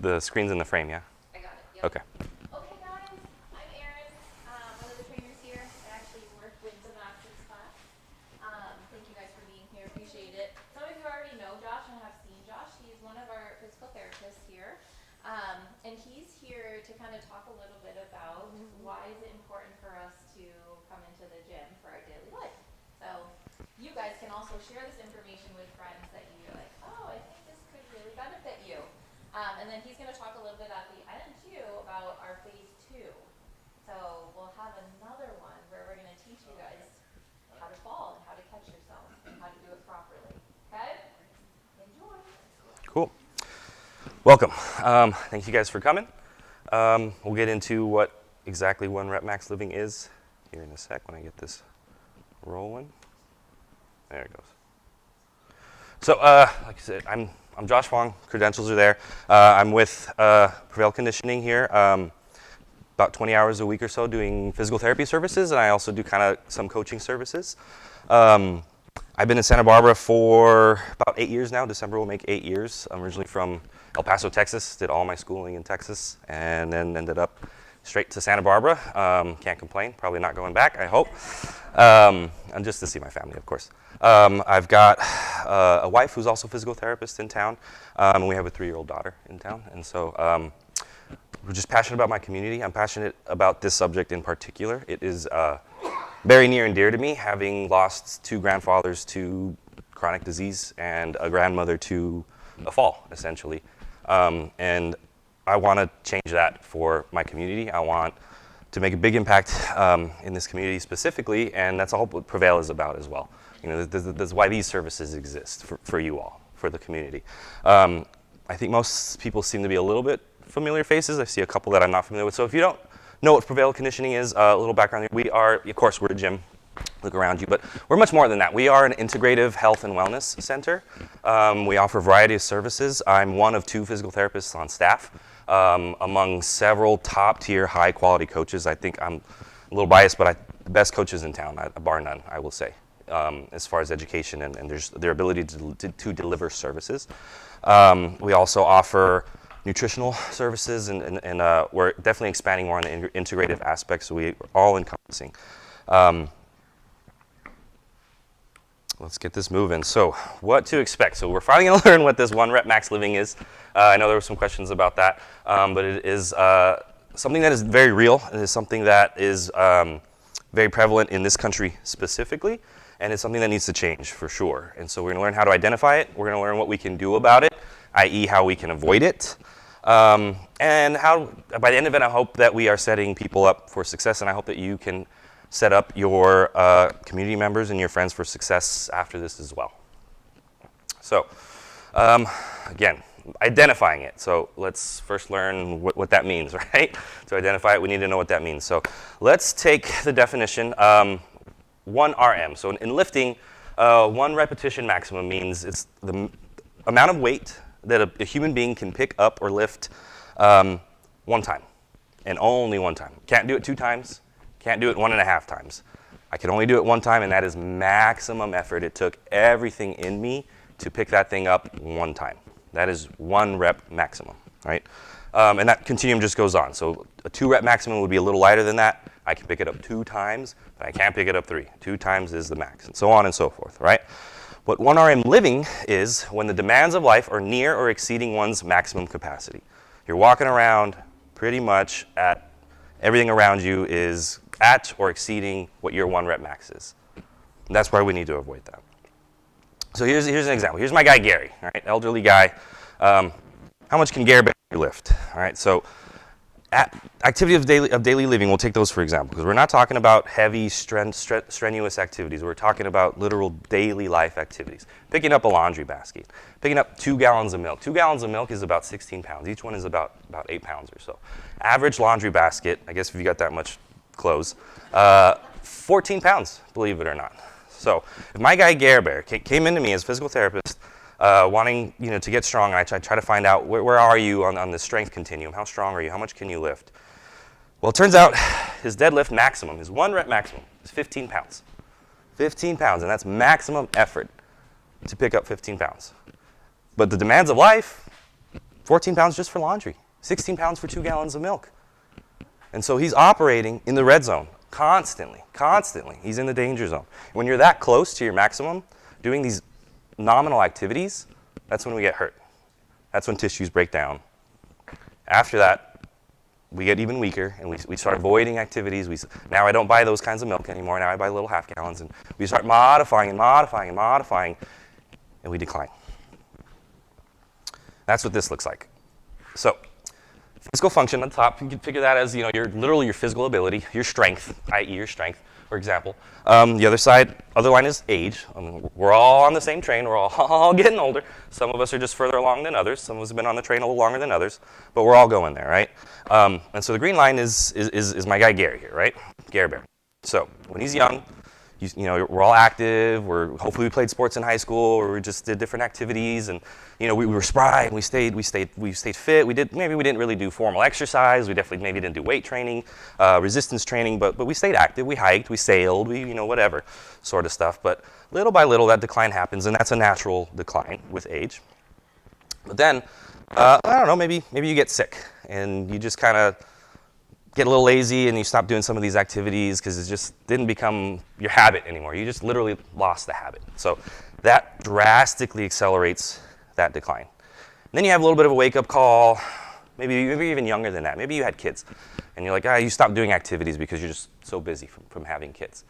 the screen's in the frame, yeah? I got it. Yep. Okay. Okay, guys. I'm Erin, one of the trainers here. I actually work with the gymnastics class. Thank you guys for being here. Appreciate it. Some of you already know Josh and have seen Josh. He's one of our physical therapists here. And he's here to kind of talk a little bit about why is it important for us to come into the gym for our daily life. So you guys can also share this information with friends that you're like, oh, I think this could really benefit you. And then he's going to talk a little bit at the end too about our phase 2. So we'll have another one where we're going to teach you guys how to fall and how to catch yourself and how to do it properly. Okay? Enjoy. Cool. Welcome. Thank you guys for coming. We'll get into what exactly 1 rep max living is here in a sec when I get this rolling. There it goes. So, like I said, I'm Josh Fong. Credentials are there. I'm with Prevail Conditioning here, about 20 hours a week or so doing physical therapy services, and I also do kind of some coaching services. I've been in Santa Barbara for about 8 years now. December will make 8 years. I'm originally from El Paso, Texas. Did all my schooling in Texas, and then ended up straight to Santa Barbara. Can't complain. Probably not going back, I hope. And just to see my family, of course. I've got a wife who's also a physical therapist in town, and we have a 3-year-old daughter in town. And so we're just passionate about my community. I'm passionate about this subject in particular. It is very near and dear to me, having lost 2 grandfathers to chronic disease and a grandmother to a fall, essentially. And I want to change that for my community. I want to make a big impact in this community specifically, and that's all what Prevail is about as well. You know, that's why these services exist for you all, for the community. I think most people seem to be a little bit familiar faces. I see a couple that I'm not familiar with. So if you don't know what Prevail Conditioning is, a little background here. We are, of course, we're a gym. Look around you, but we're much more than that. We are an integrative health and wellness center. We offer a variety of services. I'm one of 2 physical therapists on staff, among several top-tier, high-quality coaches. I think I'm a little biased, but the best coaches in town, bar none, I will say, as far as education and their ability to deliver services. We also offer nutritional services, and we're definitely expanding more on the integrative aspects, so we're all encompassing. Let's get this moving. So what to expect? So we're finally going to learn what this 1 rep max living is. I know there were some questions about that, but it is something that is very real. It is something that is very prevalent in this country specifically, and it's something that needs to change for sure. And so we're going to learn how to identify it. We're going to learn what we can do about it, i.e. how we can avoid it. And how, by the end of it, I hope that we are setting people up for success, and I hope that you can set up your community members and your friends for success after this as well. So, again, identifying it. So let's first learn what that means, right? To identify it, we need to know what that means. So let's take the definition, 1 RM. So in lifting, 1 repetition maximum means it's the amount of weight that a human being can pick up or lift 1 time, and only 1 time. Can't do it 2 times. Can't do it 1.5 times. I can only do it 1 time, and that is maximum effort. It took everything in me to pick that thing up 1 time. That is 1 rep maximum, right? And that continuum just goes on. So a 2 rep maximum would be a little lighter than that. I can pick it up 2 times, but I can't pick it up 3. 2 times is the max, and so on and so forth, right? What 1 RM living is when the demands of life are near or exceeding one's maximum capacity. You're walking around pretty much at everything around you is at or exceeding what your 1 rep max is. And that's why we need to avoid that. So here's an example. Here's my guy Gary, all right, elderly guy. How much can Gary lift? All right, so activity of daily living, we'll take those for example, because we're not talking about heavy, strenuous activities. We're talking about literal daily life activities. Picking up a laundry basket, picking up 2 gallons of milk. 2 gallons of milk is about 16 pounds. Each one is about 8 pounds or so. Average laundry basket, I guess if you got that much clothes, 14 pounds, believe it or not. So if my guy Gare Bear came into me as a physical therapist, wanting to get strong, and I try to find out where are you on the strength continuum? How strong are you? How much can you lift? Well, it turns out his deadlift maximum, his 1 rep maximum, is 15 pounds. 15 pounds, and that's maximum effort to pick up 15 pounds. But the demands of life, 14 pounds just for laundry, 16 pounds for 2 gallons of milk. And so he's operating in the red zone constantly, constantly. He's in the danger zone. When you're that close to your maximum, doing these nominal activities, that's when we get hurt. That's when tissues break down. After that, we get even weaker, and we start avoiding activities. Now I don't buy those kinds of milk anymore. Now I buy little half gallons, and we start modifying and modifying and modifying, and we decline. That's what this looks like. So, physical function on top, you can figure that as literally your physical ability, your strength, i.e. your strength, for example. The other line is age. We're all on the same train. We're all getting older. Some of us are just further along than others. Some of us have been on the train a little longer than others, but we're all going there, right? And so the green line is my guy Gary here, right? Gary Bear. So when he's young, we're all active. Hopefully we played sports in high school, or we just did different activities, and we were spry, and we stayed fit. Maybe we didn't really do formal exercise. We definitely maybe didn't do weight training, resistance training, but we stayed active. We hiked, we sailed, whatever sort of stuff. But little by little, that decline happens, and that's a natural decline with age. But then, I don't know, maybe you get sick, and you just kind of get a little lazy, and you stop doing some of these activities because it just didn't become your habit anymore. You just literally lost the habit. So that drastically accelerates that decline. And then you have a little bit of a wake-up call, maybe even younger than that. Maybe you had kids, and you're like, you stopped doing activities because you're just so busy from having kids.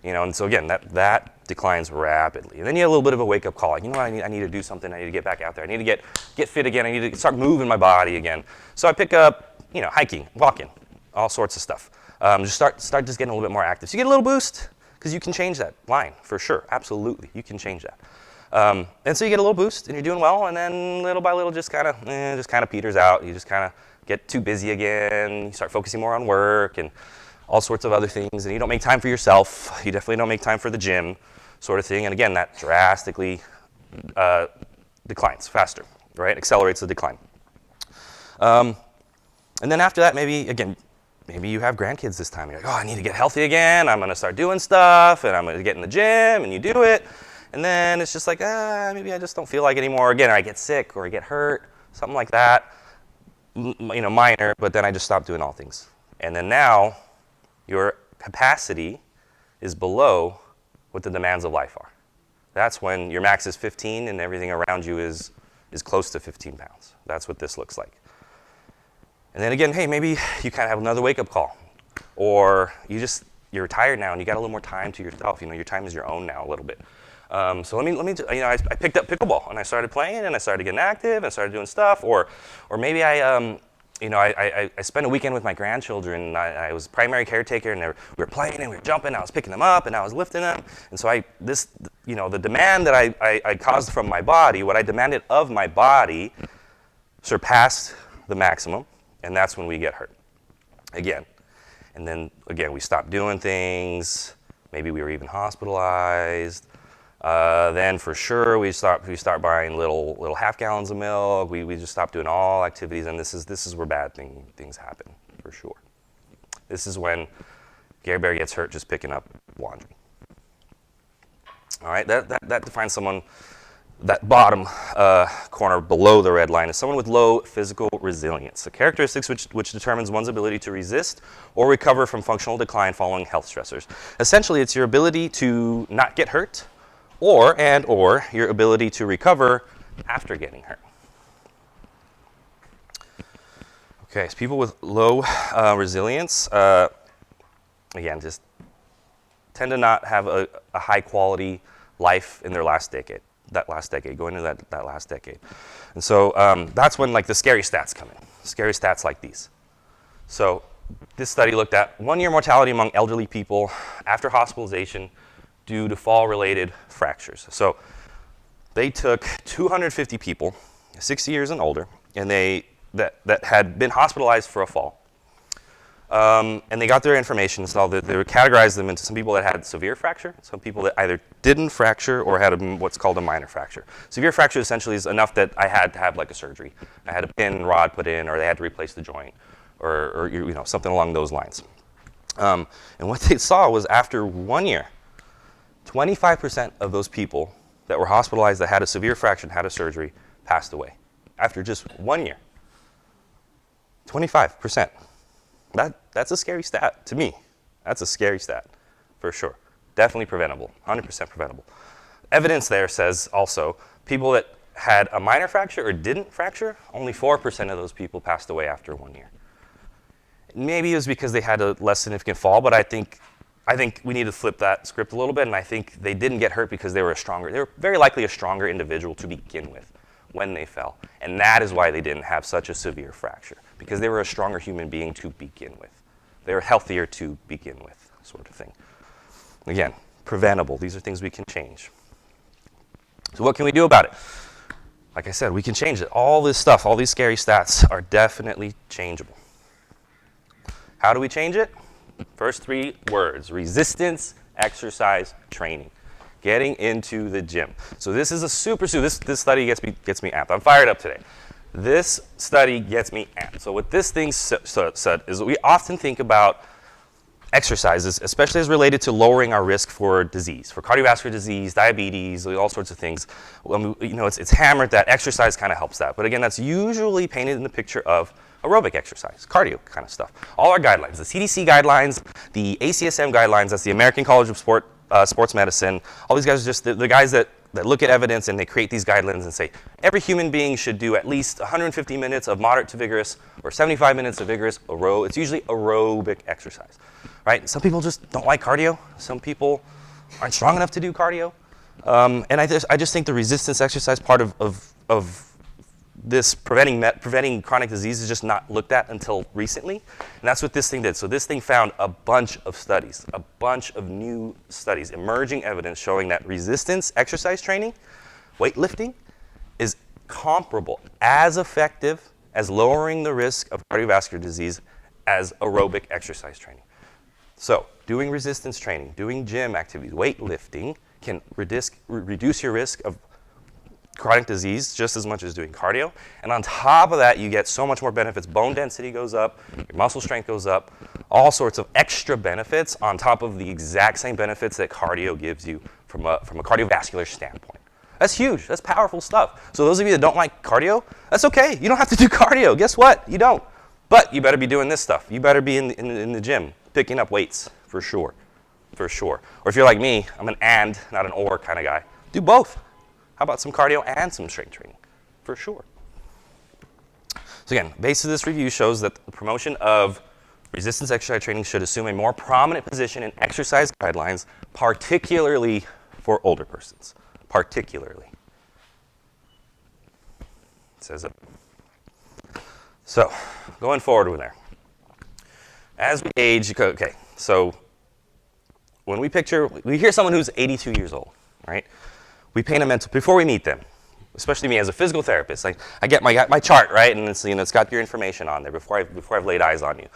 And so again, that declines rapidly. And then you have a little bit of a wake-up call, like, I need to do something. I need to get back out there. I need to get fit again. I need to start moving my body again. So I pick up, hiking, walking, all sorts of stuff. Just start just getting a little bit more active. So you get a little boost, because you can change that line, for sure. Absolutely, you can change that. And so you get a little boost, and you're doing well, and then little by little just kind of peters out. You just kind of get too busy again. You start focusing more on work and all sorts of other things, and you don't make time for yourself. You definitely don't make time for the gym, sort of thing. And again, that drastically declines faster, right? Accelerates the decline. And then after that, maybe you have grandkids this time. You're like, I need to get healthy again. I'm going to start doing stuff, and I'm going to get in the gym, and you do it. And then it's just like, maybe I just don't feel like it anymore. Again, I get sick or I get hurt, something like that. Minor, but then I just stop doing all things. And then now your capacity is below what the demands of life are. That's when your max is 15 and everything around you is close to 15 pounds. That's what this looks like. And then again, hey, maybe you kind of have another wake-up call. Or you're retired now and you got a little more time to yourself. Your time is your own now a little bit. So let me. I picked up pickleball and I started playing and I started getting active and I started doing stuff. Or maybe I spent a weekend with my grandchildren. I was primary caretaker, and we were playing and we were jumping. I was picking them up and I was lifting them. And so the demand that I caused from my body, what I demanded of my body, surpassed the maximum, and that's when we get hurt again. And then again, we stopped doing things. Maybe we were even hospitalized. Then for sure we start buying little half gallons of milk. We just stop doing all activities, and this is where bad things happen for sure. This is when Gary Bear gets hurt just picking up laundry. All right, that defines someone. That bottom corner below the red line is someone with low physical resilience, a characteristic which determines one's ability to resist or recover from functional decline following health stressors. Essentially, it's your ability to not get hurt, or your ability to recover after getting hurt. Okay, so people with low resilience, again, just tend to not have a high quality life in their last decade. Going into that last decade. And so that's when the scary stats come in. Scary stats like these. So this study looked at 1-year mortality among elderly people after hospitalization due to fall-related fractures. So they took 250 people, 60 years and older, and that had been hospitalized for a fall. And they got their information, so they categorized them into some people that had severe fracture, some people that either didn't fracture or had what's called a minor fracture. Severe fracture essentially is enough that I had to have a surgery. I had a pin and rod put in, or they had to replace the joint, or something along those lines. And what they saw was after 1 year, 25% of those people that were hospitalized that had a severe fracture and had a surgery passed away after just 1 year. 25%. That's a scary stat to me. That's a scary stat, for sure. Definitely preventable, 100% preventable. Evidence there says also, people that had a minor fracture or didn't fracture, only 4% of those people passed away after 1 year. Maybe it was because they had a less significant fall, but I think we need to flip that script a little bit, and I think they didn't get hurt because they were very likely a stronger individual to begin with when they fell. And that is why they didn't have such a severe fracture, because they were a stronger human being to begin with. They were healthier to begin with, sort of thing. Again, preventable. These are things we can change. So what can we do about it? Like I said, we can change it. All this stuff, all these scary stats are definitely changeable. How do we change it? First 3 words: resistance, exercise, training. Getting into the gym. So this is this study gets me amped. I'm fired up today. This study gets me amped. So what this thing said is that we often think about exercises, especially as related to lowering our risk for disease, for cardiovascular disease, diabetes, all sorts of things. It's hammered that exercise kind of helps that. But again, that's usually painted in the picture of aerobic exercise, cardio kind of stuff. All our guidelines, the CDC guidelines, the ACSM guidelines, that's the American College of Sports Medicine, all these guys are just the guys that look at evidence and they create these guidelines and say, every human being should do at least 150 minutes of moderate to vigorous or 75 minutes of vigorous it's usually aerobic exercise, right? Some people just don't like cardio. Some people aren't strong enough to do cardio. And I just think the resistance exercise part of this preventing chronic disease is just not looked at until recently. And that's what this thing did. So this thing found a bunch of studies, a bunch of new studies, emerging evidence showing that resistance exercise training, weightlifting, is comparable, as effective as lowering the risk of cardiovascular disease as aerobic exercise training. So doing resistance training, doing gym activities, weightlifting can reduce your risk of chronic disease just as much as doing cardio. And on top of that, you get so much more benefits. Bone density goes up, your muscle strength goes up, all sorts of extra benefits on top of the exact same benefits that cardio gives you from a cardiovascular standpoint. That's huge. That's powerful stuff. So those of you that don't like cardio, that's okay. You don't have to do cardio. Guess what? You don't. But you better be doing this stuff. You better be in the gym, picking up weights, for sure. For sure. Or if you're like me, I'm an and, not an or kind of guy. Do both. How about some cardio and some strength training? For sure. So again, base of this review shows that the promotion of resistance exercise training should assume a more prominent position in exercise guidelines, particularly for older persons. Particularly. It says it. So, going forward with there. As we age, okay, so when we hear someone who's 82 years old, right? We paint a mental, before we meet them, especially me as a physical therapist, I get my chart, right? And it's got your information on there before I've laid eyes on you.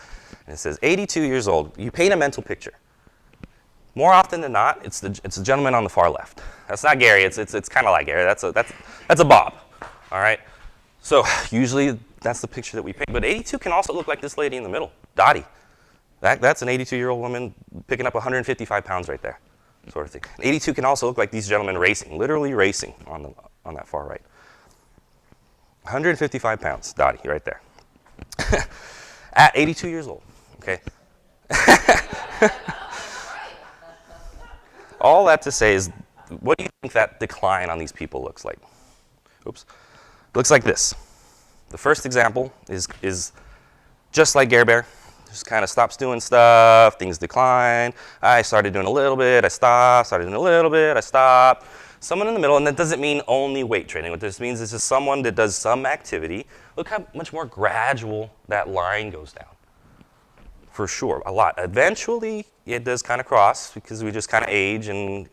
And it says 82 years old. You paint a mental picture. More often than not, it's the gentleman on the far left. That's not Gary. It's kind of like Gary. That's a Bob. All right. So usually that's the picture that we paint. But 82 can also look like this lady in the middle, Dottie. That's an 82-year-old woman picking up 155 pounds right there, sort of thing. 82 can also look like these gentlemen racing, literally racing on that far right. 155 pounds, Dottie, right there. At 82 years old, okay? All that to say is, what do you think that decline on these people looks like? Oops. Looks like this. The first example is just like Gare Bear. Just kind of stops doing stuff, things decline. I started doing a little bit, I stopped, started doing a little bit, I stopped. Someone in the middle, and that doesn't mean only weight training. What this means is just someone that does some activity. Look how much more gradual that line goes down. For sure, a lot. Eventually, it does kind of cross because we just kind of age and,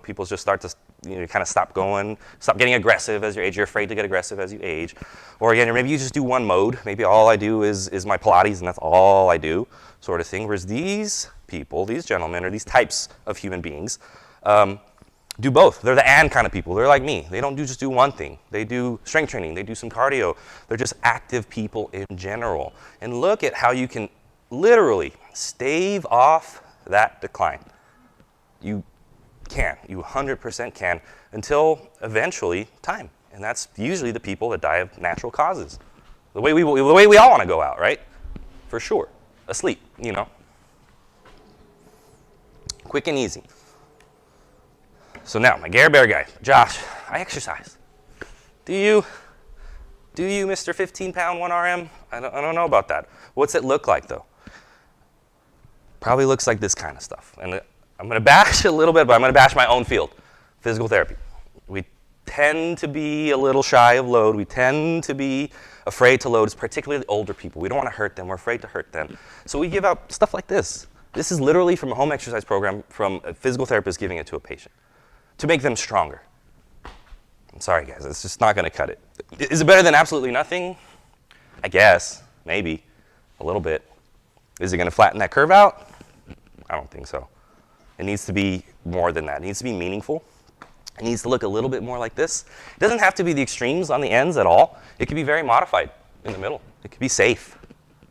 people just start to, kind of stop getting aggressive as you age. You're afraid to get aggressive as you age. Or again, or maybe you just do one mode. Maybe all I do is my Pilates and that's all I do, sort of thing. Whereas these people, these gentlemen, or these types of human beings, do both. They're the and kind of people. They're like me. They don't just do one thing. They do strength training. They do some cardio. They're just active people in general. And look at how you can literally stave off that decline. You 100% can, until eventually time. And that's usually the people that die of natural causes. The way we all want to go out, right? For sure. Asleep, you know. Quick and easy. So now, my Gare Bear guy, Josh, I exercise. Do you, Mr. 15-pound 1RM? I don't know about that. What's it look like, though? Probably looks like this kind of stuff. And I'm going to bash a little bit, but I'm going to bash my own field, physical therapy. We tend to be a little shy of load. We tend to be afraid to load, particularly older people. We don't want to hurt them. We're afraid to hurt them. So we give out stuff like this. This is literally from a home exercise program from a physical therapist giving it to a patient to make them stronger. I'm sorry, guys. It's just not going to cut it. Is it better than absolutely nothing? I guess. Maybe. A little bit. Is it going to flatten that curve out? I don't think so. It needs to be more than that. It needs to be meaningful. It needs to look a little bit more like this. It doesn't have to be the extremes on the ends at all. It could be very modified in the middle. It could be safe,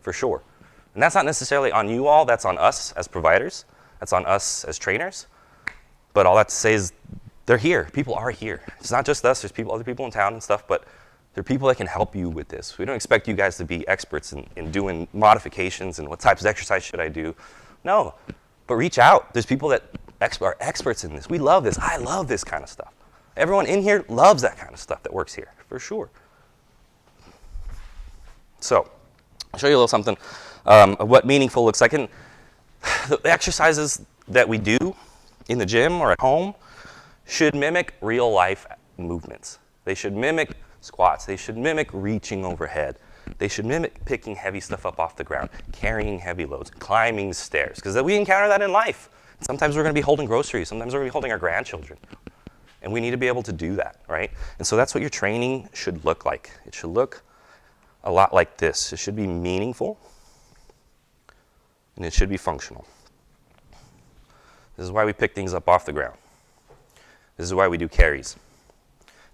for sure. And that's not necessarily on you all. That's on us as providers. That's on us as trainers. But all that to say is they're here. People are here. It's not just us. There's other people in town and stuff, but there are people that can help you with this. We don't expect you guys to be experts in doing modifications and what types of exercise should I do. No, but reach out. There's people that are experts in this. We love this. I love this kind of stuff. Everyone in here loves that kind of stuff that works here, for sure. So I'll show you a little something of what meaningful looks like. And the exercises that we do in the gym or at home should mimic real life movements. They should mimic squats. They should mimic reaching overhead. They should mimic picking heavy stuff up off the ground, carrying heavy loads, climbing stairs, because we encounter that in life. Sometimes we're going to be holding groceries. Sometimes we're going to be holding our grandchildren. And we need to be able to do that, right? And so that's what your training should look like. It should look a lot like this. It should be meaningful, and it should be functional. This is why we pick things up off the ground. This is why we do carries.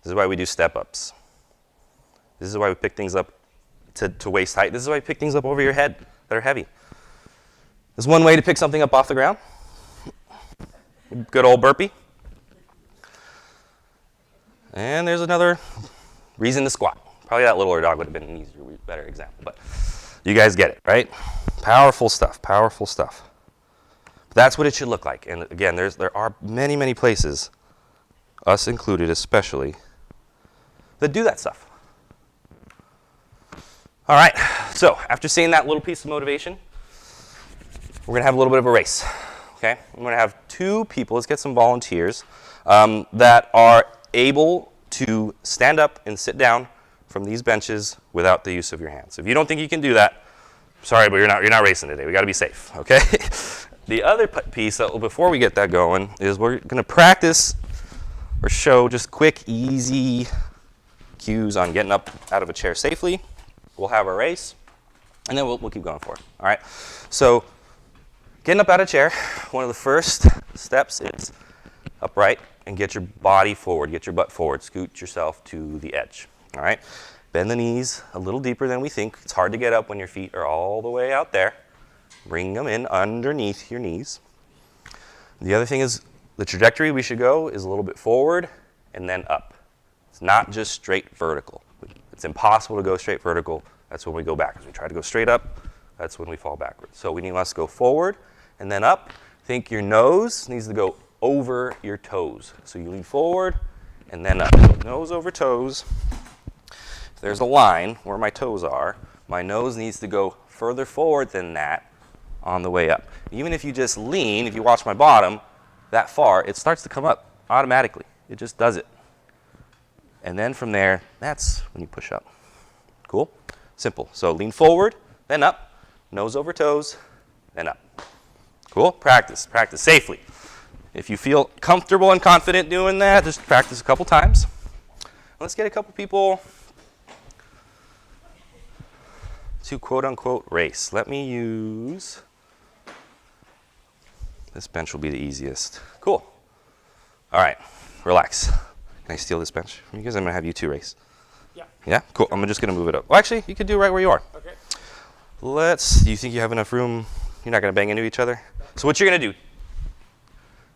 This is why we do step-ups. This is why we pick things up to waist height. This is why we pick things up over your head that are heavy. There's one way to pick something up off the ground. Good old burpee. And there's another reason to squat. Probably that littler dog would have been an easier, better example, but you guys get it, right? Powerful stuff, powerful stuff. But that's what it should look like. And again, there are many, many places, us included especially, that do that stuff. All right, so after seeing that little piece of motivation, we're going to have a little bit of a race. Okay, I'm going to have two people, let's get some volunteers, that are able to stand up and sit down from these benches without the use of your hands. If you don't think you can do that, sorry, but you're not racing today. We got to be safe, okay? The other piece, before we get that going, is we're going to practice or show just quick, easy cues on getting up out of a chair safely. We'll have our race, and then we'll keep going for it, all right? So getting up out of a chair, one of the first steps is upright and get your body forward, get your butt forward, scoot yourself to the edge, all right? Bend the knees a little deeper than we think. It's hard to get up when your feet are all the way out there. Bring them in underneath your knees. The other thing is the trajectory we should go is a little bit forward and then up. It's not just straight vertical. It's impossible to go straight vertical. That's when we go backwards. We try to go straight up. That's when we fall backwards. So we must go forward and then up. Think your nose needs to go over your toes. So you lean forward and then up. So nose over toes. If there's a line where my toes are, my nose needs to go further forward than that on the way up. Even if you just lean, if you watch my bottom that far, it starts to come up automatically. It just does it. And then from there, that's when you push up. Cool? Simple. So lean forward, then up, nose over toes, then up. Cool? Practice. Practice safely. If you feel comfortable and confident doing that, just practice a couple times. Let's get a couple people to quote-unquote race. Let me use, this bench will be the easiest. Cool. All right, relax. Can I steal this bench from you guys? I'm going to have you two race. Yeah. Yeah? Cool. I'm just going to move it up. Well, actually, you can do it right where you are. Okay. Do you think you have enough room? You're not going to bang into each other? So what you're going to do,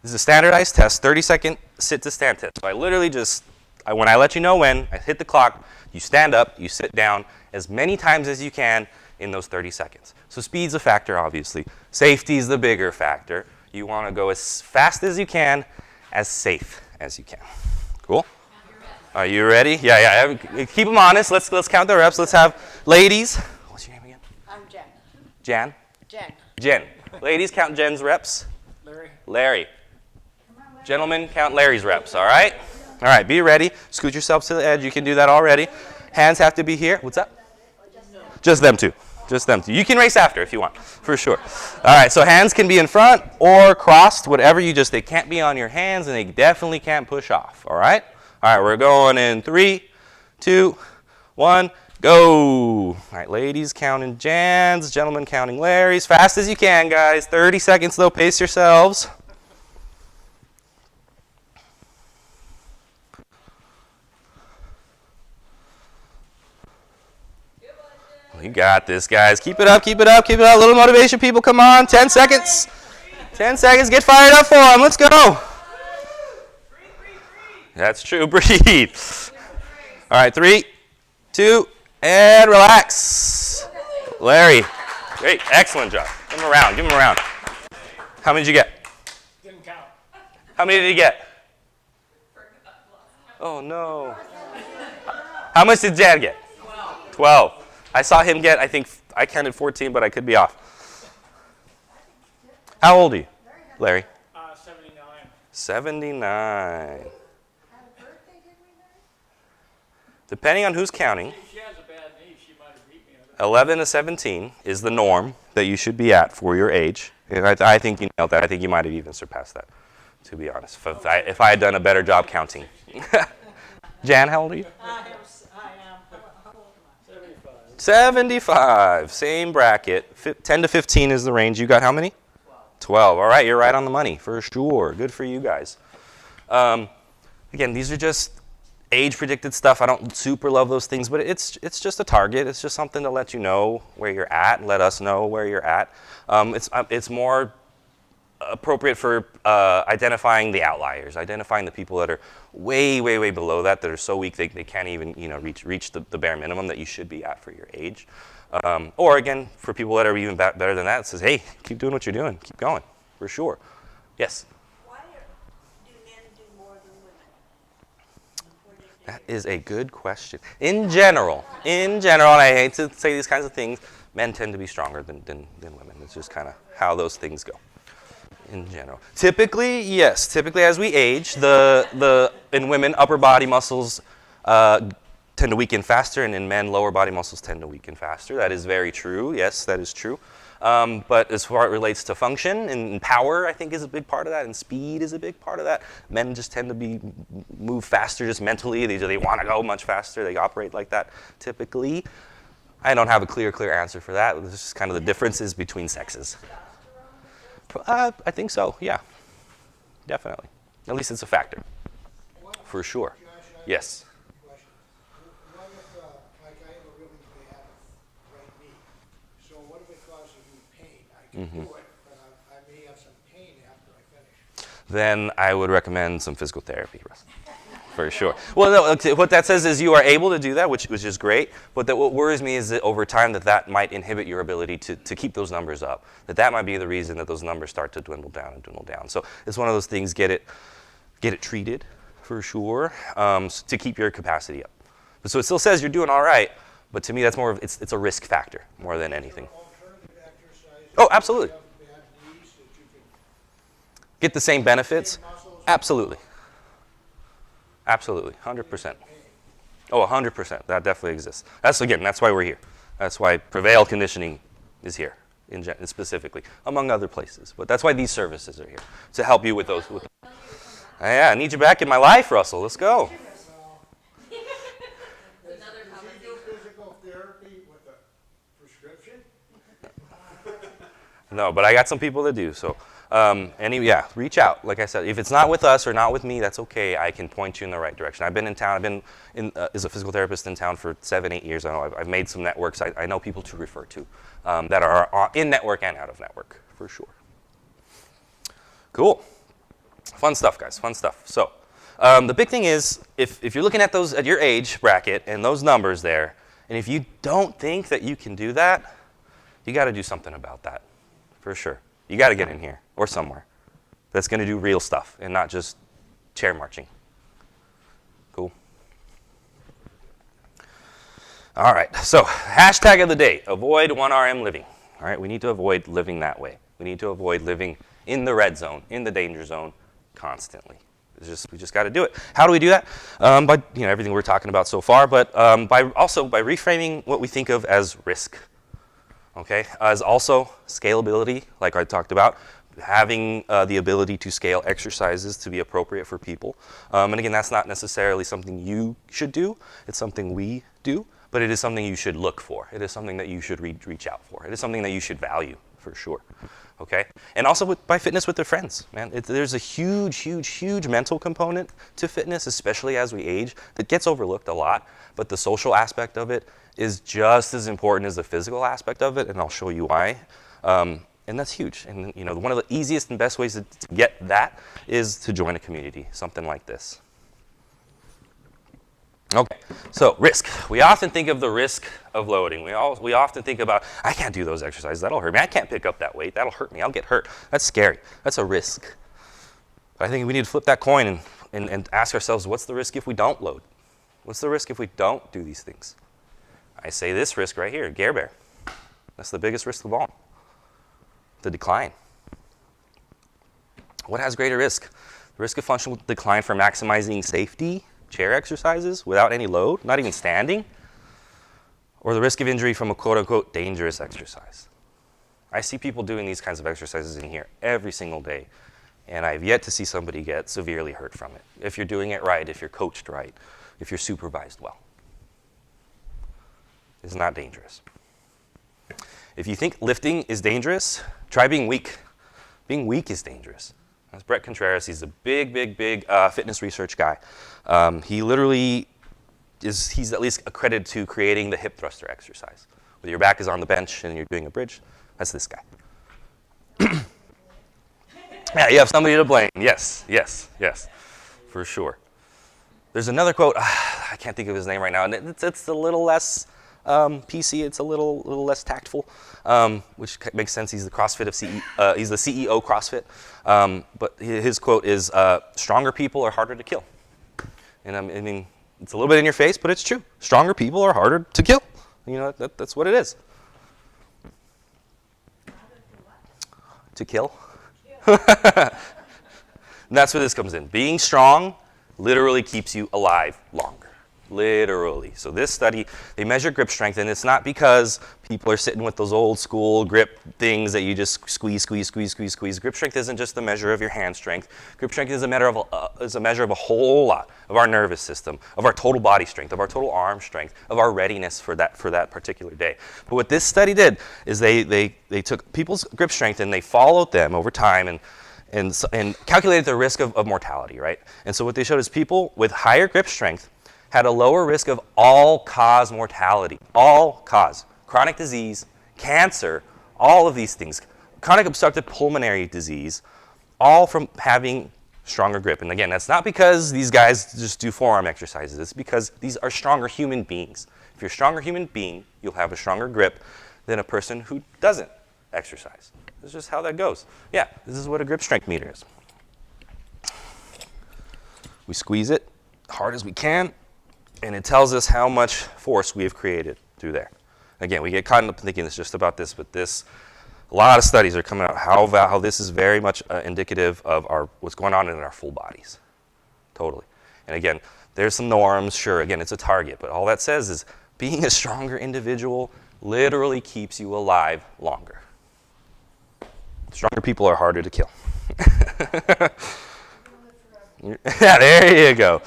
this is a standardized test, 30-second sit-to-stand test. So I literally just, when I let you know when, I hit the clock, you stand up, you sit down as many times as you can in those 30 seconds. So speed's a factor, obviously. Safety's the bigger factor. You want to go as fast as you can, as safe as you can. Cool? Are you ready? Yeah. Keep them honest. Let's count the reps. Let's have ladies. What's your name again? I'm Jen. Jan? Jen. Jen. Ladies, count Jen's reps. Larry. Larry. Gentlemen, count Larry's reps, all right? All right, be ready. Scoot yourselves to the edge. You can do that already. Hands have to be here. What's up? Just them two. Just them two. You can race after if you want, for sure. All right, so hands can be in front or crossed, whatever they can't be on your hands, and they definitely can't push off, all right? All right, we're going in 3, 2, 1, go. All right, ladies counting Jan's, gentlemen counting Larry's. Fast as you can, guys. 30 seconds, though. Pace yourselves. You got this, guys. Keep it up, keep it up, keep it up. A little motivation, people. Come on. 10 seconds. 10 seconds. Get fired up for them. Let's go. That's true. Breathe. All right, 3, 2, and relax. Larry. Great. Excellent job. Give him a round. Give him a round. How many did you get? Didn't count. How many did he get? Oh, no. How much did Jan get? 12. I saw him get, I think, I counted 14, but I could be off. How old are you, Larry? 79. 79. Depending on who's counting, She has a bad knee. She might have beat me. 11 to 17 is the norm that you should be at for your age. And I think you nailed that. I think you might have even surpassed that, to be honest, if I had done a better job counting. Jan, how old are you? I am. How old am I? 75. 75. Same bracket. 10 to 15 is the range. You got how many? 12. All right, you're right on the money, for sure. Good for you guys. Again, these are just age-predicted stuff. I don't super love those things, but it's just a target. It's just something to let you know where you're at and let us know where you're at. It's more appropriate for identifying the outliers, identifying the people that are way below that are so weak they can't even reach the bare minimum that you should be at for your age. Or again, for people that are even better than that, it says, hey, keep doing what you're doing. Keep going, for sure. Yes? Why do men do more than women? That is a good question. In general, and I hate to say these kinds of things, men tend to be stronger than women. It's just kind of how those things go. In general, typically, yes. Typically, as we age, in women, upper body muscles tend to weaken faster, and in men, lower body muscles tend to weaken faster. That is very true. Yes, that is true. But as far as it relates to function and power, I think is a big part of that, and speed is a big part of that. Men just tend to move faster, just mentally. They want to go much faster. They operate like that typically. I don't have a clear answer for that. This is just kind of the differences between sexes. I think so, yeah. Definitely. At least it's a factor. For sure. Yes. What if, like I have a really bad right knee, so what if it causes me pain? I can do it, but I may have some pain after I finish. Then I would recommend some physical therapy, Russ. For sure. Well, no, what that says is you are able to do that, which is great, but what worries me is that over time that might inhibit your ability to keep those numbers up. That might be the reason that those numbers start to dwindle down. So it's one of those things, get it treated, for sure, to keep your capacity up. So it still says you're doing all right, but to me that's more of, it's a risk factor more than anything. Alternative exercise. Oh, absolutely. If you have bad knees that you can Get the same benefits? muscles. Absolutely. Absolutely, 100%. Oh, 100%. That definitely exists. That's why we're here. That's why Prevail Conditioning is here, specifically, among other places. But that's why these services are here, to help you with those. Yeah, I need you back in my life, Russell. Let's go. Does he do physical therapy with a prescription? No, but I got some people that do. So, reach out. Like I said, if it's not with us or not with me, that's okay. I can point you in the right direction. I've been in town. I've been as a physical therapist in town for 7-8 years. I know I've made some networks. I know people to refer to that are in network and out of network, for sure. Cool. Fun stuff, guys. Fun stuff. So, the big thing is, if you're looking at those at your age bracket and those numbers there, and if you don't think that you can do that, you got to do something about that, for sure. You got to get in here or somewhere that's going to do real stuff and not just chair marching. Cool. All right, so hashtag of the day, avoid 1RM living. All right, we need to avoid living that way. We need to avoid living in the red zone, in the danger zone, constantly. We just got to do it. How do we do that? By everything we're talking about so far, but by reframing what we think of as risk. Okay, as also scalability, like I talked about, having the ability to scale exercises to be appropriate for people. And again, that's not necessarily something you should do. It's something we do, but it is something you should look for. It is something that you should reach out for. It is something that you should value, for sure. Okay, and also by fitness with their friends, man. There's a huge mental component to fitness, especially as we age, that gets overlooked a lot. But the social aspect of it is just as important as the physical aspect of it, and I'll show you why. And that's huge. And one of the easiest and best ways to get that is to join a community, something like this. Okay, so risk. We often think of the risk of loading. We often think about, I can't do those exercises, that'll hurt me. I can't pick up that weight, that'll hurt me, I'll get hurt. That's scary, that's a risk. But I think we need to flip that coin and ask ourselves, what's the risk if we don't load? What's the risk if we don't do these things? I say this risk right here, Gare Bear. That's the biggest risk of all, the decline. What has greater risk? The risk of functional decline for maximizing safety, chair exercises without any load, not even standing, or the risk of injury from a quote-unquote dangerous exercise. I see people doing these kinds of exercises in here every single day, and I've yet to see somebody get severely hurt from it. If you're doing it right, if you're coached right, if you're supervised well. It's not dangerous. If you think lifting is dangerous, try being weak. Being weak is dangerous. That's Brett Contreras. He's a big fitness research guy. He literally he's at least accredited to creating the hip thruster exercise. Whether your back is on the bench and you're doing a bridge, that's this guy. Yeah, you have somebody to blame. Yes, for sure. There's another quote, I can't think of his name right now, and it's a little less PC, it's a little less tactful, which makes sense. He's the CrossFit of he's the CEO CrossFit. But his quote is, "Stronger people are harder to kill." And I mean, it's a little bit in your face, but it's true. Stronger people are harder to kill. That's what it is. To kill. And that's where this comes in. Being strong literally keeps you alive longer. Literally. So this study, they measure grip strength, and it's not because people are sitting with those old school grip things that you just squeeze. Grip strength isn't just the measure of your hand strength. Grip strength is a measure of a whole lot of our nervous system, of our total body strength, of our total arm strength, of our readiness for that particular day. But what this study did is they took people's grip strength and they followed them over time and calculated the risk of mortality, right? And so what they showed is people with higher grip strength had a lower risk of all-cause mortality. All-cause. Chronic disease, cancer, all of these things. Chronic obstructive pulmonary disease, all from having stronger grip. And again, that's not because these guys just do forearm exercises. It's because these are stronger human beings. If you're a stronger human being, you'll have a stronger grip than a person who doesn't exercise. This is just how that goes. Yeah, this is what a grip strength meter is. We squeeze it hard as we can, and it tells us how much force we have created through there. Again, we get caught up thinking it's just about this, but a lot of studies are coming out how this is very much indicative of what's going on in our full bodies. Totally. And again, there's some norms. Sure, again, it's a target, but all that says is being a stronger individual literally keeps you alive longer. Stronger people are harder to kill. Yeah, there you go.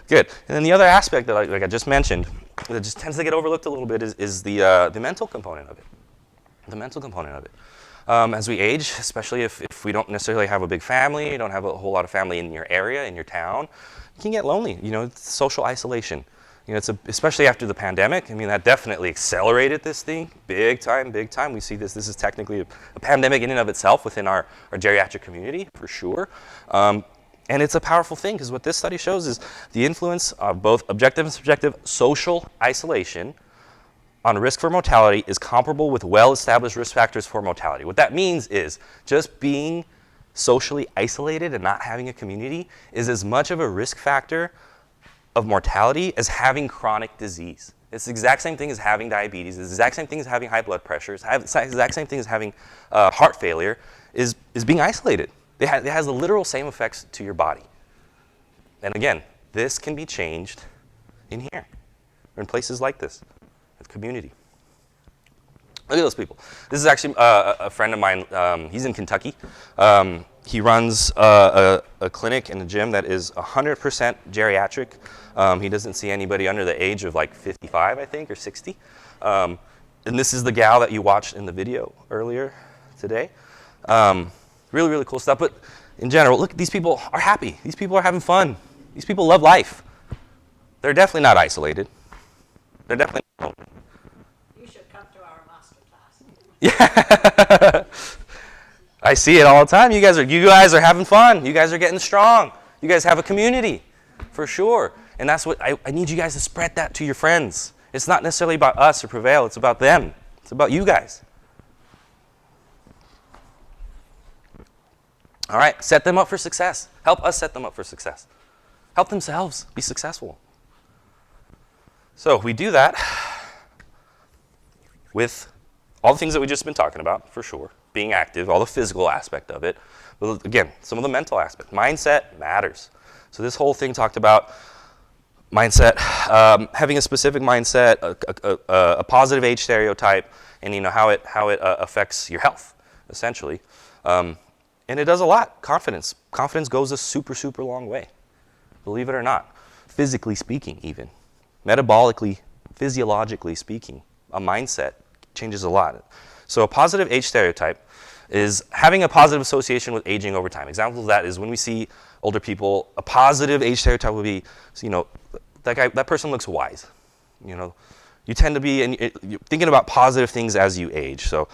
Good. And then the other aspect that, like I just mentioned, that just tends to get overlooked a little bit is the mental component of it. The mental component of it. As we age, especially if we don't necessarily have a big family, you don't have a whole lot of family in your area, in your town, you can get lonely. It's social isolation. Especially after the pandemic. I mean, that definitely accelerated this thing big time. We see this. This is technically a pandemic in and of itself within our geriatric community, for sure. And it's a powerful thing because what this study shows is the influence of both objective and subjective social isolation on risk for mortality is comparable with well-established risk factors for mortality. What that means is just being socially isolated and not having a community is as much of a risk factor of mortality as having chronic disease. It's the exact same thing as having diabetes. It's the exact same thing as having high blood pressure. It's the exact same thing as having heart failure is being isolated. It has the literal same effects to your body. And again, this can be changed in here, or in places like this, with community. Look at those people. This is actually a friend of mine. He's in Kentucky. He runs a clinic and a gym that is 100% geriatric. He doesn't see anybody under the age of like 55, I think, or 60. And this is the gal that you watched in the video earlier today. Really, really cool stuff. But in general, look, these people are happy. These people are having fun. These people love life. They're definitely not isolated. They're definitely not lonely. You should come to our master class. Yeah. I see it all the time. You guys are having fun. You guys are getting strong. You guys have a community, for sure. And that's what I need you guys to spread that to your friends. It's not necessarily about us or Prevail. It's about them. It's about you guys. All right, set them up for success. Help us set them up for success. Help themselves be successful. So we do that with all the things that we've just been talking about, for sure. Being active, all the physical aspect of it. But again, some of the mental aspect. Mindset matters. So this whole thing talked about mindset, having a specific mindset, a positive age stereotype, and how it affects your health, essentially. And it does a lot. Confidence. Confidence goes a super, super long way. Believe it or not. Physically speaking, even. Metabolically, physiologically speaking, a mindset changes a lot. So a positive age stereotype is having a positive association with aging over time. Examples of that is when we see older people, a positive age stereotype would be, that person looks wise. You tend to be you're thinking about positive things as you age. So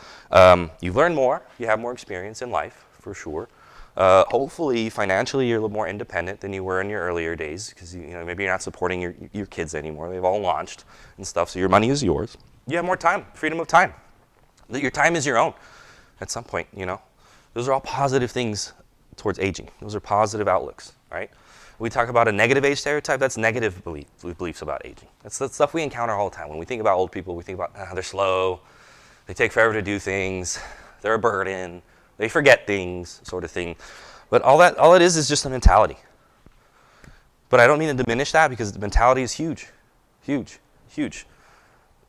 you learn more, you have more experience in life, for sure. Hopefully, financially, you're a little more independent than you were in your earlier days because maybe you're not supporting your kids anymore. They've all launched and stuff, so your money is yours. You have more time, freedom of time. Your time is your own at some point, Those are all positive things towards aging. Those are positive outlooks, right? We talk about a negative age stereotype, that's negative beliefs about aging. That's the stuff we encounter all the time. When we think about old people, we think about they're slow, they take forever to do things, they're a burden, they forget things, sort of thing. But all it is just a mentality. But I don't mean to diminish that because the mentality is huge, huge, huge.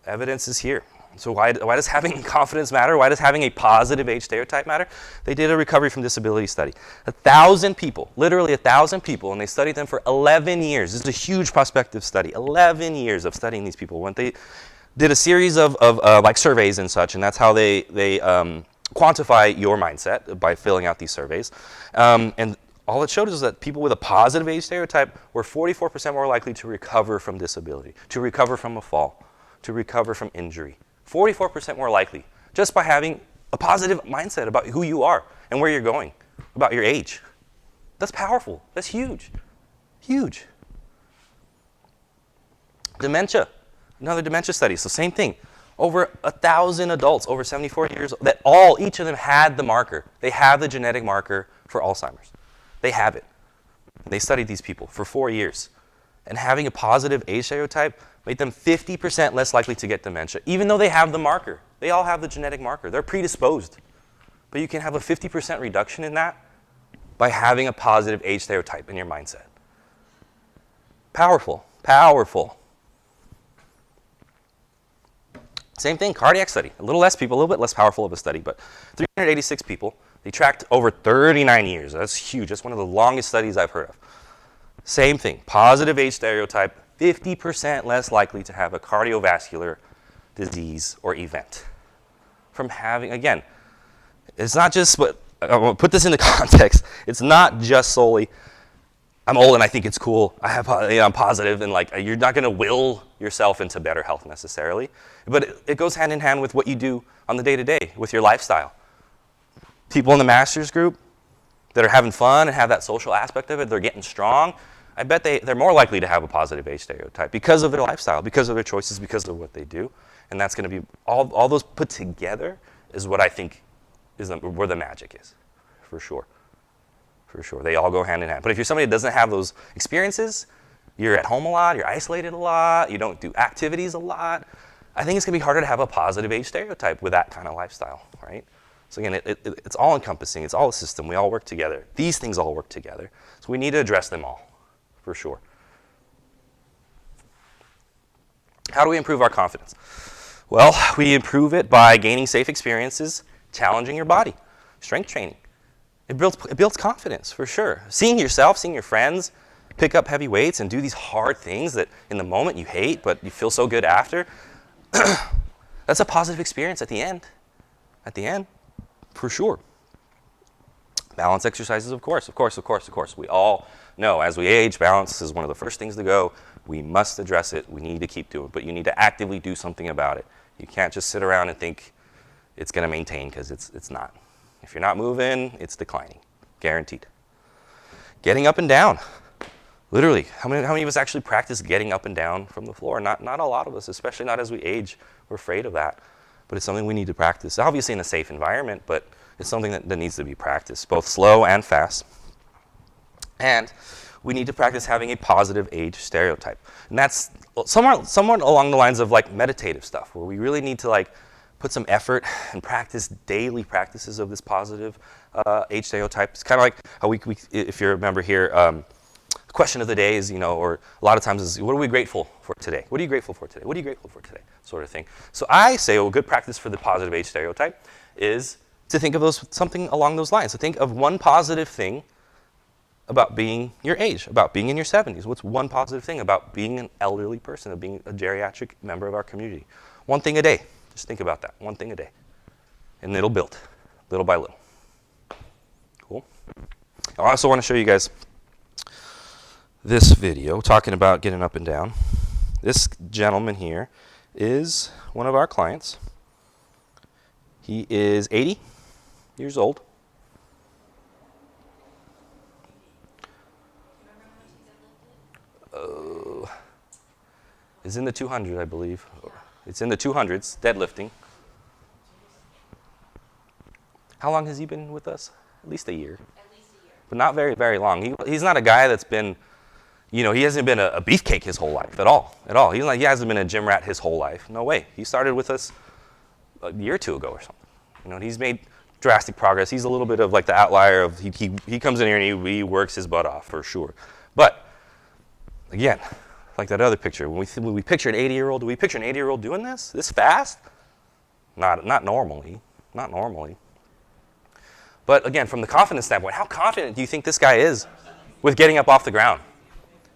Evidence is here. So why does having confidence matter? Why does having a positive age stereotype matter? They did a recovery from disability study. 1,000 people, literally 1,000 people, and they studied them for 11 years. This is a huge prospective study. 11 years of studying these people. When they did a series of like surveys and such, and that's how they quantify your mindset by filling out these surveys. And all it showed is that people with a positive age stereotype were 44% more likely to recover from disability, to recover from a fall, to recover from injury. 44% more likely, just by having a positive mindset about who you are and where you're going, about your age. That's powerful. That's huge. Huge. Dementia. Another dementia study. So same thing. Over 1,000 adults over 74 years that each of them had the marker. They have the genetic marker for Alzheimer's. They have it. And they studied these people for 4 years. And having a positive age stereotype made them 50% less likely to get dementia, even though they have the marker. They all have the genetic marker. They're predisposed. But you can have a 50% reduction in that by having a positive age stereotype in your mindset. Powerful. Powerful. Same thing, cardiac study. A little bit less powerful of a study, but 386 people. They tracked over 39 years. That's huge. That's one of the longest studies I've heard of. Same thing, positive age stereotype, 50% less likely to have a cardiovascular disease or event. From having, again, it's not just, but I want to put this into context, it's not just solely, I'm old and I think it's cool, I'm positive, and you're not going to will yourself into better health necessarily, but it goes hand in hand with what you do on the day-to-day, with your lifestyle. People in the master's group, that are having fun and have that social aspect of it, they're getting strong, I bet they're more likely to have a positive age stereotype because of their lifestyle, because of their choices, because of what they do. And that's going to be, all those put together is what I think is where the magic is, for sure. For sure. They all go hand in hand. But if you're somebody that doesn't have those experiences, you're at home a lot, you're isolated a lot, you don't do activities a lot, I think it's going to be harder to have a positive age stereotype with that kind of lifestyle, right? So again, it's all encompassing, it's all a system, we all work together. These things all work together. So we need to address them all, for sure. How do we improve our confidence? Well, we improve it by gaining safe experiences, challenging your body, strength training. It builds confidence, for sure. Seeing yourself, seeing your friends pick up heavy weights and do these hard things that in the moment you hate, but you feel so good after, that's a positive experience at the end. At the end, for sure. Balance exercises, of course. We all know as we age, balance is one of the first things to go. We must address it. We need to keep doing it, but you need to actively do something about it. You can't just sit around and think it's going to maintain, because it's not. If you're not moving, it's declining, guaranteed. Getting up and down. Literally, how many of us actually practice getting up and down from the floor? Not a lot of us, especially not as we age. We're afraid of that. But it's something we need to practice, obviously in a safe environment, but it's something that needs to be practiced, both slow and fast. And we need to practice having a positive age stereotype. And that's somewhat along the lines of like meditative stuff, where we really need to like put some effort and practice daily practices of this positive age stereotype. It's kind of like how we, if you remember here, question of the day is, or a lot of times is, what are we grateful for today? What are you grateful for today? What are you grateful for today? Sort of thing. So I say, a good practice for the positive age stereotype is to think of something along those lines. So think of one positive thing about being your age, about being in your 70s. What's one positive thing about being an elderly person, of being a geriatric member of our community? One thing a day. Just think about that. One thing a day. And it'll build, little by little. Cool. I also want to show you guys this video talking about getting up and down. This gentleman here is one of our clients. He is 80 years old. It's in the 200, I believe. It's in the 200s, deadlifting. How long has he been with us? At least a year. At least a year. But not very, very long. He's not a guy that's been, he hasn't been a beefcake his whole life at all. He hasn't been a gym rat his whole life. No way. He started with us a year or two ago or something. He's made drastic progress. He's a little bit of like the outlier of, he comes in here and he works his butt off for sure. But again, like that other picture, when we picture an 80-year-old, do we picture an 80-year-old doing this fast? Not normally. But again, from the confidence standpoint, how confident do you think this guy is with getting up off the ground?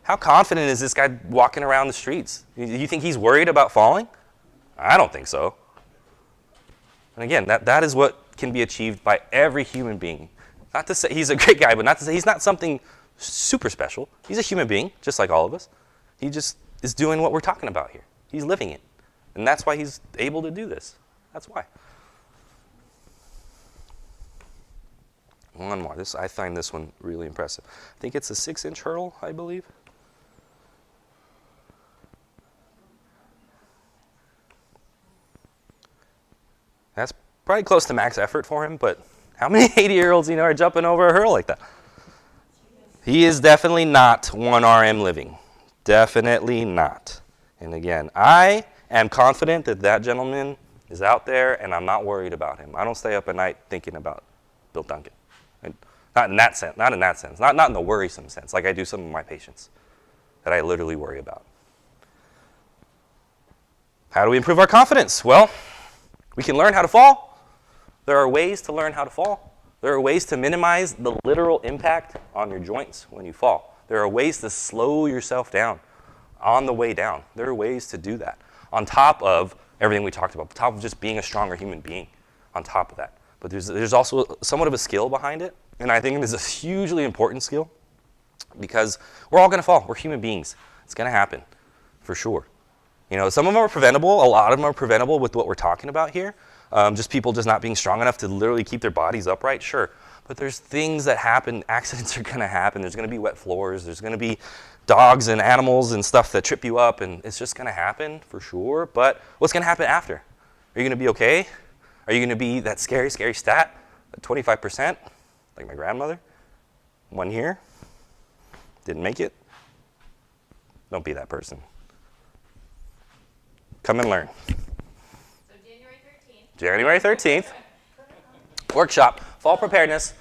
How confident is this guy walking around the streets? Do you think he's worried about falling? I don't think so. And again, that is what can be achieved by every human being. Not to say he's a great guy, but not to say he's not something super special. He's a human being, just like all of us. He just is doing what we're talking about here. He's living it. And that's why he's able to do this. That's why. One more. I find this one really impressive. I think it's a 6-inch hurdle, I believe. That's probably close to max effort for him, but how many 80-year-olds are jumping over a hurdle like that? He is definitely not 1RM living. Definitely not. And again, I am confident that gentleman is out there, and I'm not worried about him. I don't stay up at night thinking about Bill Duncan. Not in that sense. Not in the worrisome sense, like I do some of my patients that I literally worry about. How do we improve our confidence? Well, we can learn how to fall. There are ways to learn how to fall. There are ways to minimize the literal impact on your joints when you fall. There are ways to slow yourself down on the way down. There are ways to do that. On top of everything we talked about, on top of just being a stronger human being, on top of that. But there's also somewhat of a skill behind it, and I think it is a hugely important skill because we're all going to fall. We're human beings. It's going to happen, for sure. Some of them are preventable. A lot of them are preventable with what we're talking about here. Just people just not being strong enough to literally keep their bodies upright, sure. But there's things that happen, accidents are gonna happen. There's gonna be wet floors, there's gonna be dogs and animals and stuff that trip you up, and it's just gonna happen for sure. But what's gonna happen after? Are you gonna be okay? Are you gonna be that scary, scary stat, 25%, like my grandmother? 1 year, didn't make it? Don't be that person. Come and learn. So January 13th. January 13th, workshop, fall preparedness.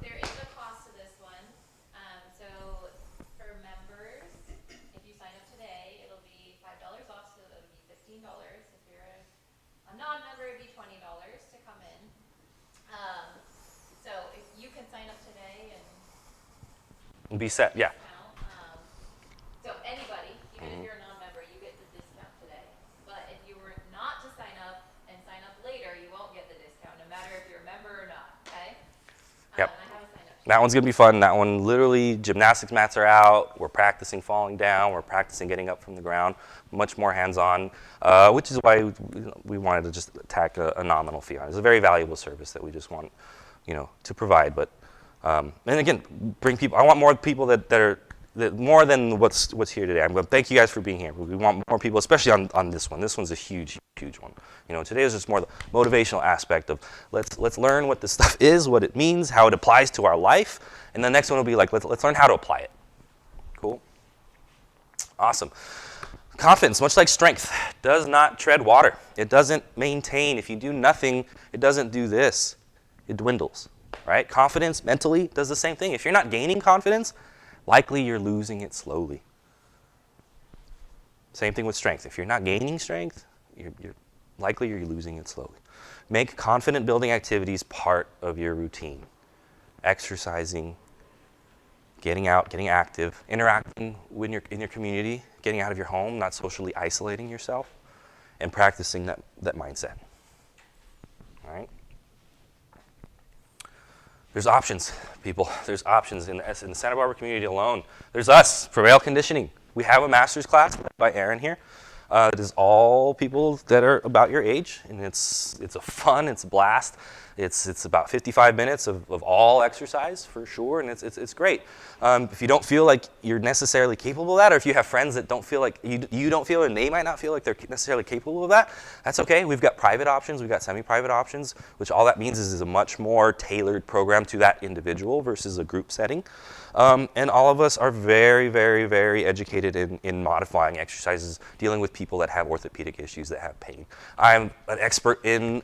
There is a cost to this one. So for members, if you sign up today, it'll be $5 off, so it'll be $15. If you're a non-member, it'd be $20 to come in. So if you can sign up today and Be set, yeah. discount, so anybody, even if you're a non-member, you get the discount today. But if you were not to sign up and sign up later, you won't get the discount, no matter if you're a member or not, okay? Yep. And I have a sign up sheet. That one's gonna be fun. That one, literally, gymnastics mats are out. We're practicing falling down. We're practicing getting up from the ground. Much more hands-on, which is why we wanted to just tack a nominal fee on it. It's a very valuable service that we just want, to provide. But and again, bring people. I want more people that are more than what's here today. I'm going to thank you guys for being here. We want more people, especially on this one. This one's a huge one. Today is just more the motivational aspect of let's learn what this stuff is, what it means, how it applies to our life, and the next one will be like let's learn how to apply it. Cool. Awesome. Confidence, much like strength, does not tread water. It doesn't maintain. If you do nothing, it doesn't do this. It dwindles, right? Confidence mentally does the same thing. If you're not gaining confidence, likely you're losing it slowly. Same thing with strength. If you're not gaining strength, you're likely you're losing it slowly. Make confident building activities part of your routine. Exercising, getting out, getting active, interacting in your community, getting out of your home, not socially isolating yourself, and practicing that mindset. All right? There's options, people. There's options in the Santa Barbara community alone. There's us, Prevail Conditioning. We have a master's class by Aaron here. It is all people that are about your age, and it's a fun, it's a blast. It's about 55 minutes of all exercise for sure, and it's great. If you don't feel like you're necessarily capable of that, or if you have friends that don't feel like you don't feel and they might not feel like they're necessarily capable of that, that's okay. We've got private options, we've got semi-private options, which all that means is a much more tailored program to that individual versus a group setting. And all of us are very, very, very educated in modifying exercises, dealing with people that have orthopedic issues, that have pain. I'm an expert in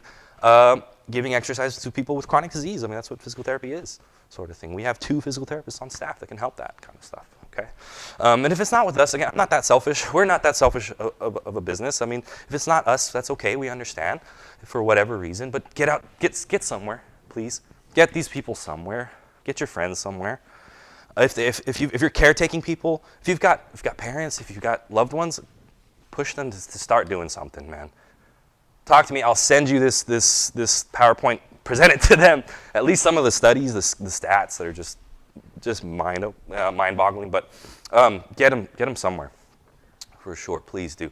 giving exercises to people with chronic disease. I mean, that's what physical therapy is, sort of thing. We have 2 physical therapists on staff that can help that kind of stuff, okay? And if it's not with us, again, I'm not that selfish. We're not that selfish of a business. I mean, if it's not us, that's okay. We understand for whatever reason. But get out, get somewhere, please. Get these people somewhere. Get your friends somewhere. If you're caretaking people, if you've got parents, if you've got loved ones, push them to start doing something, man. Talk to me. I'll send you this PowerPoint. Present it to them. At least some of the studies, the stats that are just mind-boggling. But get them somewhere, for sure. Please do.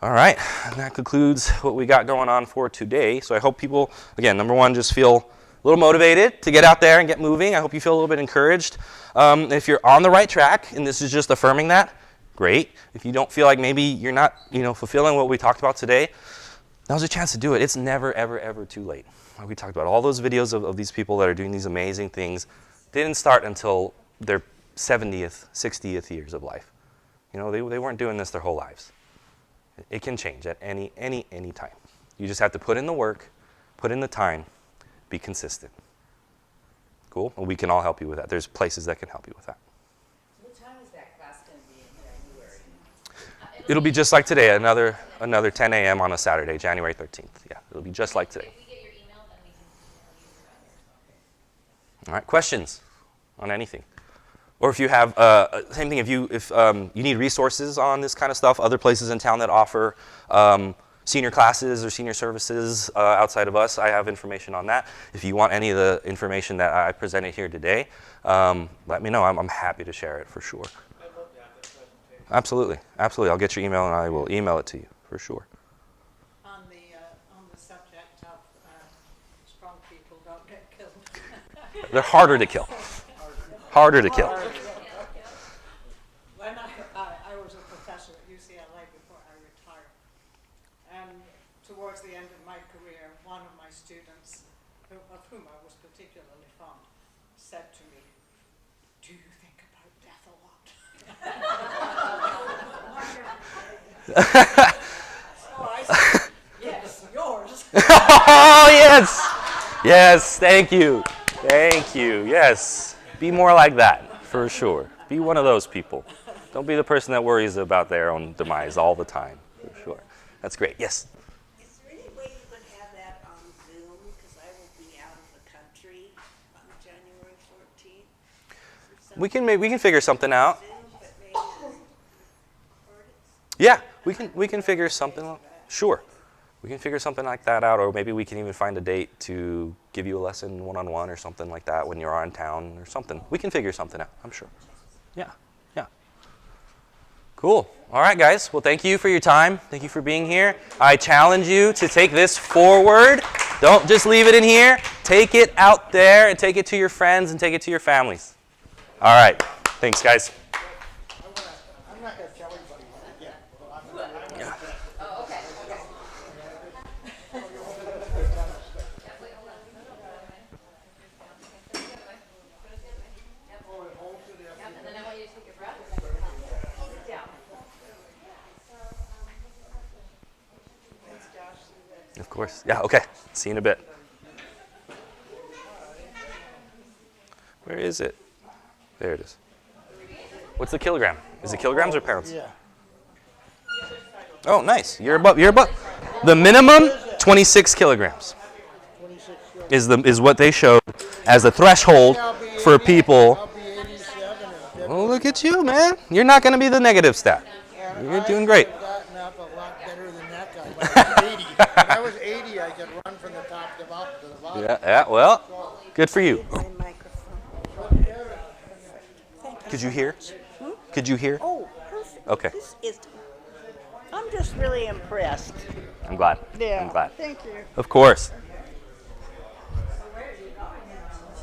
All right, and that concludes what we got going on for today. So I hope people, again, number one, just feel a little motivated to get out there and get moving. I hope you feel a little bit encouraged. If you're on the right track, and this is just affirming that, great. If you don't feel like maybe you're not, fulfilling what we talked about today, now's a chance to do it. It's never, ever, ever too late. Like we talked about, all those videos of these people that are doing these amazing things didn't start until their 70th, 60th years of life. They weren't doing this their whole lives. It can change at any time. You just have to put in the work, put in the time, be consistent. Cool? And we can all help you with that. There's places that can help you with that. What time is that class going to be in January? It'll be just like today, another 10 a.m. on a Saturday, January 13th. Yeah, it'll be just like today. If we get your email, then we can email you the rest. All right, questions on anything? Or if you have, same thing, if you need resources on this kind of stuff, other places in town that offer senior classes or senior services outside of us, I have information on that. If you want any of the information that I presented here today, let me know. I'm happy to share it for sure. I'd love to have that presentation. Absolutely. Absolutely. I'll get your email and I will email it to you for sure. On the subject of strong people don't get killed. They're harder to kill. Harder to kill. When I was a professor at UCLA before I retired, and towards the end of my career, one of my students, of whom I was particularly fond, said to me, "Do you think about death a lot?" So I said, "Yes, yours." Oh, yes. Yes. Thank you. Thank you. Yes. Be more like that, for sure. Be one of those people. Don't be the person that worries about their own demise all the time, for sure. That's great. Yes. Is there any way you could have that on Zoom? Because I will be out of the country on January 14th. We can figure something out. Zoom, but maybe record it? Yeah, we can figure something out. Sure. We can figure something like that out, or maybe we can even find a date to give you a lesson one-on-one or something like that when you're on town or something. We can figure something out, I'm sure. Yeah, yeah. Cool. All right, guys. Well, thank you for your time. Thank you for being here. I challenge you to take this forward. Don't just leave it in here. Take it out there and take it to your friends and take it to your families. All right. Thanks, guys. I'm not gonna tell anybody what I get. Oh, okay. And then I want you to take your breath. Sit down. Of course. Yeah, okay. See you in a bit. Where is it? There it is. What's the kilogram? Is it kilograms or pounds? Yeah. Oh, nice. You're above. The minimum, 26 kilograms 26 is what they showed as the threshold for people. I'll be 87 and Oh, look at you, man. You're not going to be the negative stat. You're doing great. I've gotten up a lot better than that guy. When I was 80, when I was 80, I could run from the top to the bottom. Yeah, well, good for you. My microphone. Could you hear? Could you hear? Oh, perfect. Okay. This is, I'm just really impressed. I'm glad. Yeah. I'm glad. Thank you. Of course.